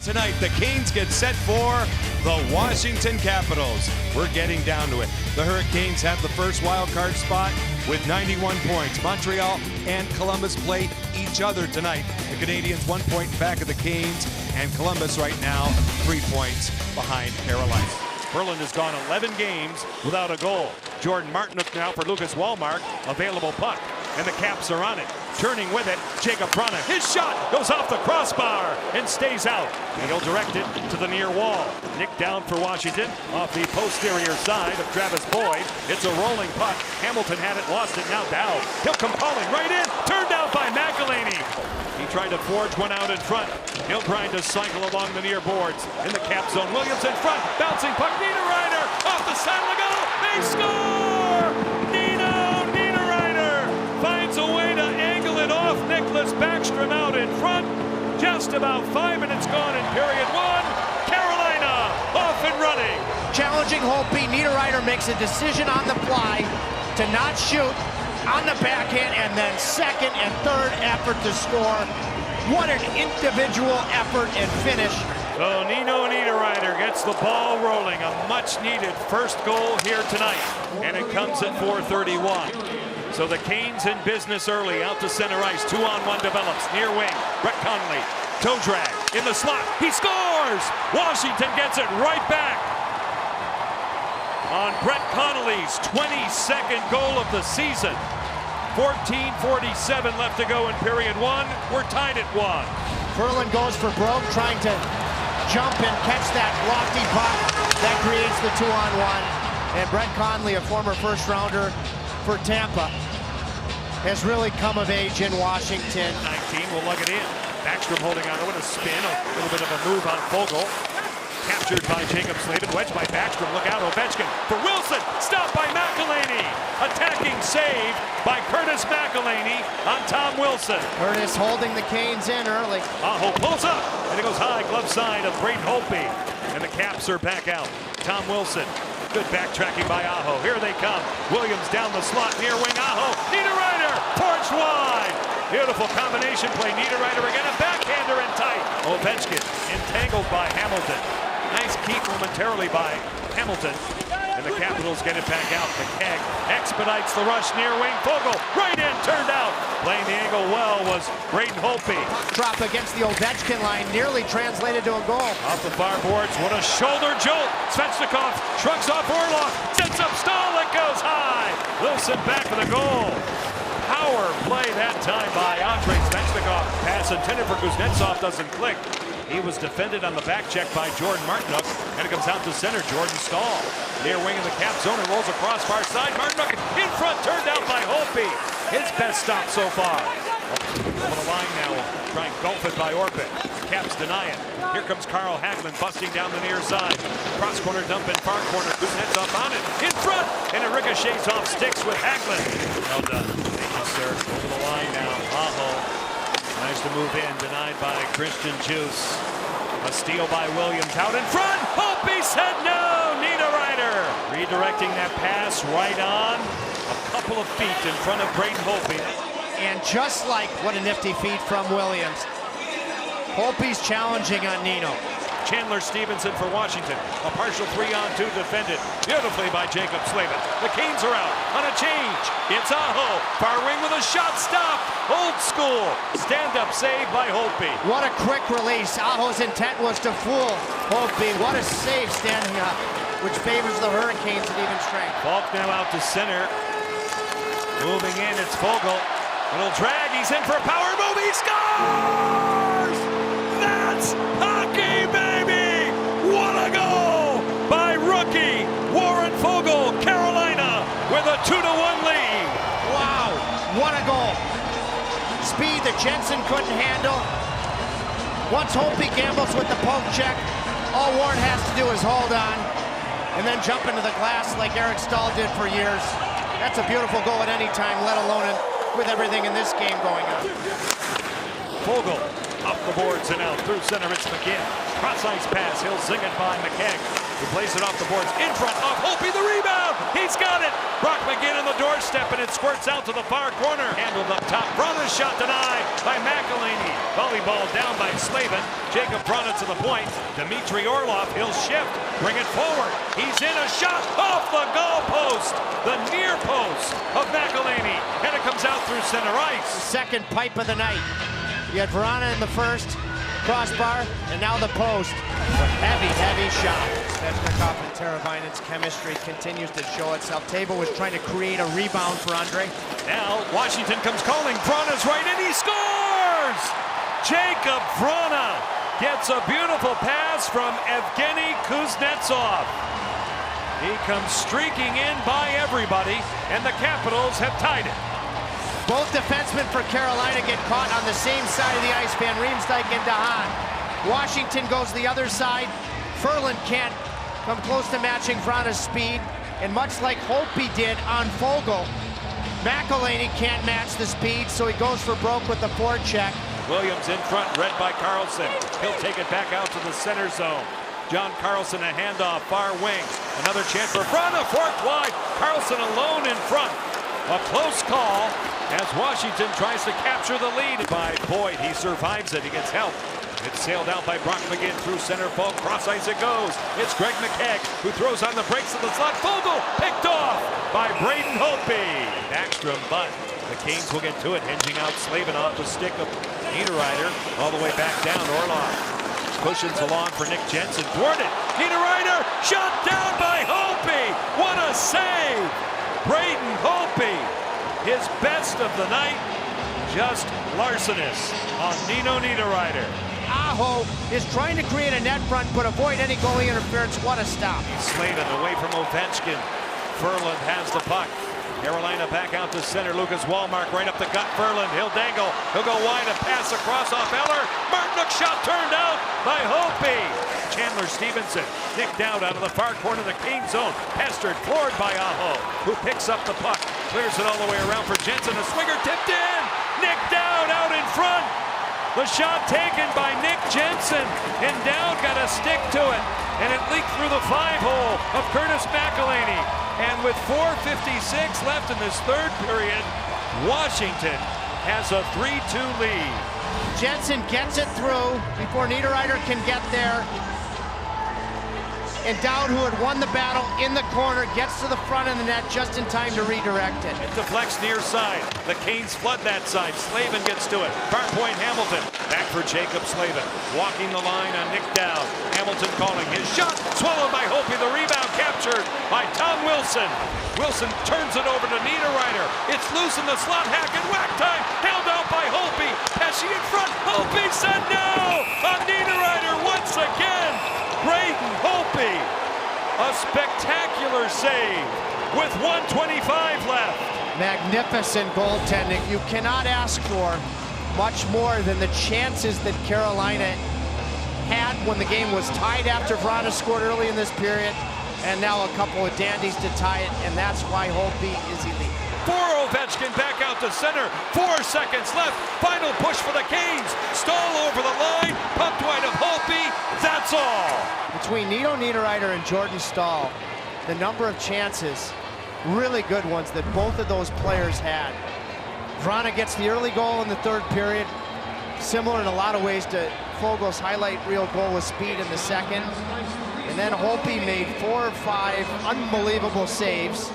Tonight, the Canes get set for the Washington Capitals. We're getting down to it. The Hurricanes have the first wild card spot with 91 points. Montreal and Columbus play each other tonight. The Canadiens 1 point back of the Canes, and Columbus right now 3 points behind Carolina. Berlin has gone 11 games without a goal. Jordan Martinook now for Lucas Wallmark. Available puck, and the Caps are on it. Turning with it, Jacob Vrana. His shot goes off the crossbar and stays out. And he'll direct it to the near wall. Nick down for Washington off the posterior side of Travis Boyd. It's a rolling puck. Hamilton had it, lost it, now Dowd. He'll come calling right in, turned out by McElhaney. He tried to forge one out in front. He'll grind a cycle along the near boards. In the cap zone, Williams in front, bouncing puck, Niederreiter off the side of the goal. They score! Niederreiter finds a way to angle it off. Nicklas Backstrom out in front. Just about 5 minutes gone in period one. Carolina off and running. Challenging Holtby, Niederreiter makes a decision on the fly to not shoot on the backhand, and then second and third effort to score. What an individual effort and finish. So Nino Niederreiter gets the ball rolling. A much-needed first goal here tonight, and it comes at 4:31. So the Canes in business early, out to center ice. 2-on-1 develops, near wing. Brett Connolly, toe drag, in the slot. He scores! Washington gets it right back on Brett Connolly's 22nd goal of the season. 14:47 left to go in period one. We're tied at 1. Berlin goes for broke, trying to jump and catch that lofty puck that creates the 2-on-1. And Brett Connolly, a former first-rounder for Tampa, has really come of age in Washington. 19 will lug it in. Backstrom holding on to it, a spin, a little bit of a move on Fogle. Captured by Jacob Slavin, wedged by Backstrom. Look out, Ovechkin for Wilson. Stopped by McElhaney. Attacking save by Curtis McElhaney on Tom Wilson. Curtis holding the Canes in early. Aho pulls up, and it goes high, glove side of Braden Holtby. And the Caps are back out. Tom Wilson. Good backtracking by Aho. Here they come. Williams down the slot, near wing. Aho. Niederreiter forged wide. Beautiful combination play. Niederreiter again, a backhander in tight. Ovechkin entangled by Hamilton. Nice keep momentarily by Hamilton. And the Capitals get it back out. McKegg expedites the rush, near wing. Fogle right in, turned out. Playing the angle well was Braden Holtby. Drop against the Ovechkin line, nearly translated to a goal. Off the far boards, what a shoulder jolt. Svechnikov shrugs off Orlov, sets up Stahl, it goes high. Wilson back of the goal. Power play that time by Andrei Svechnikov. Pass intended for Kuznetsov doesn't click. He was defended on the back check by Jordan Martinook, and it comes out to center, Jordan Stahl. Near wing in the cap zone, and rolls across far side. Martinook in front, turned out by Holtby. His best stop so far. On the line now, try and gulp it by Orpik. Caps deny it. Here comes Carl Hagelin busting down the near side. Cross corner dump in far corner. Kuznetsov on it. In front, and it ricochets off sticks with Hagelin. Well done. Thank you, sir. Over the line now. Aho. Nice to move in, denied by Christian Juice. A steal by Williams, out in front. Holtby said no. Niederreiter redirecting that pass right on. A couple of feet in front of Braden Holtby. And just like, what a nifty feed from Williams. Holtby's challenging on Nino. Chandler Stevenson for Washington. A partial 3-on-2 defended beautifully by Jacob Slavin. The Canes are out on a change. It's Aho. Far wing with a shot stopped. Old school. Stand-up save by Holtby. What a quick release. Aho's intent was to fool Holtby. What a save standing up, which favors the Hurricanes at even strength. Falk now out to center. Moving in, it's Fogle. Little drag. He's in for a power move. He scores! That's hockey, baby! What a goal by rookie Warren Fogle. Carolina with a 2-1 lead. Wow, what a goal. Speed that Jensen couldn't handle. Once Holtby gambles with the poke check, all Warren has to do is hold on and then jump into the glass like Eric Stahl did for years. That's a beautiful goal at any time, let alone with everything in this game going on. Fogle Up the boards and out through center. It's McGinn. Cross ice pass. He'll zing it by McKegg. He plays it off the boards in front of Holtby. The rebound. He's got it. Brock McGinn on the doorstep, and it squirts out to the far corner. Handled up top. Vrana's shot denied by McElhaney. Volleyball down by Slavin. Jacob Vrana to the point. Dmitry Orlov. He'll shift. Bring it forward. He's in a shot off the goal post. The near post of McElhaney. And it comes out through center ice. Second pipe of the night. You had Vrana in the first, crossbar, and now the post. Heavy shot. Svechnikov and Teravainen's chemistry continues to show itself. Tabo was trying to create a rebound for Andre. Now Washington comes calling. Vrana's right, and he scores! Jacob Vrana gets a beautiful pass from Evgeny Kuznetsov. He comes streaking in by everybody, and the Capitals have tied it. Both defensemen for Carolina get caught on the same side of the ice, Van Riemsdyk and DeHaan. Washington goes the other side. Ferland can't come close to matching Vrana's speed, and much like Holtby did on Foegele, McElhaney can't match the speed, so he goes for broke with the forecheck. Williams in front, read by Carlson. He'll take it back out to the center zone. John Carlson, a handoff, far wing. Another chance for Vrana, forked wide. Carlson alone in front. A close call as Washington tries to capture the lead by Boyd. He survives it. He gets help. It's sailed out by Brock McGinn through center. Folk cross ice it goes. It's Greg McKegg who throws on the brakes of the slot. Foegele picked off by Braden Holtby. Backstrom, but the Canes will get to it. Hinging out Slavin off the stick of Niederreiter. All the way back down. Orlov cushions along for Nick Jensen. Thwarted. Niederreiter shot down by Holtby. What a save! Braden Holtby, his best of the night, just larcenous on Nino Niederreiter. Aho is trying to create a net front, but avoid any goalie interference. What a stop. Slavin away from Ovechkin. Ferland has the puck. Carolina back out to center. Lucas Wallmark right up the gut. Ferland, he'll dangle. He'll go wide, a pass across off Eller. Martinook shot turned out by Holtby. Chandler Stevenson nicked out of the far corner of the King zone. Pestered, floored by Aho, who picks up the puck. Clears it all the way around for Jensen. A swinger tipped in. Nicked out in front. The shot taken by Nick Jensen. And Dowd got a stick to it. And it leaked through the 5-hole of Curtis McElhaney. And with 4:56 left in this third period, Washington has a 3-2 lead. Jensen gets it through before Niederreiter can get there. And Dowd, who had won the battle in the corner, gets to the front of the net just in time to redirect it. It deflects near side. The Canes flood that side. Slavin gets to it. Far point Hamilton. Back for Jacob Slavin. Walking the line on Nick Dowd. Hamilton calling his shot. Swallowed by Holtby. The rebound captured by Tom Wilson. Wilson turns it over to Niederreiter. It's loose in the slot. Hackett whack time. Held out by Holtby. Pesce in front. Holtby said no! On Niederreiter once again. Braden Holtby, a spectacular save with 1:25 left. Magnificent goaltending. You cannot ask for much more than the chances that Carolina had when the game was tied after Vrana scored early in this period, and now a couple of dandies to tie it, and that's why Holtby is elite. For Ovechkin back out to center. 4 seconds left. Final push for the Canes. Stahl over the line. Pumped wide of Holtby. That's all. Between Nino Niederreiter and Jordan Stahl, the number of chances, really good ones, that both of those players had. Vrana gets the early goal in the third period, similar in a lot of ways to Foegele's highlight reel goal with speed in the second. And then Holtby made 4 or 5 unbelievable saves.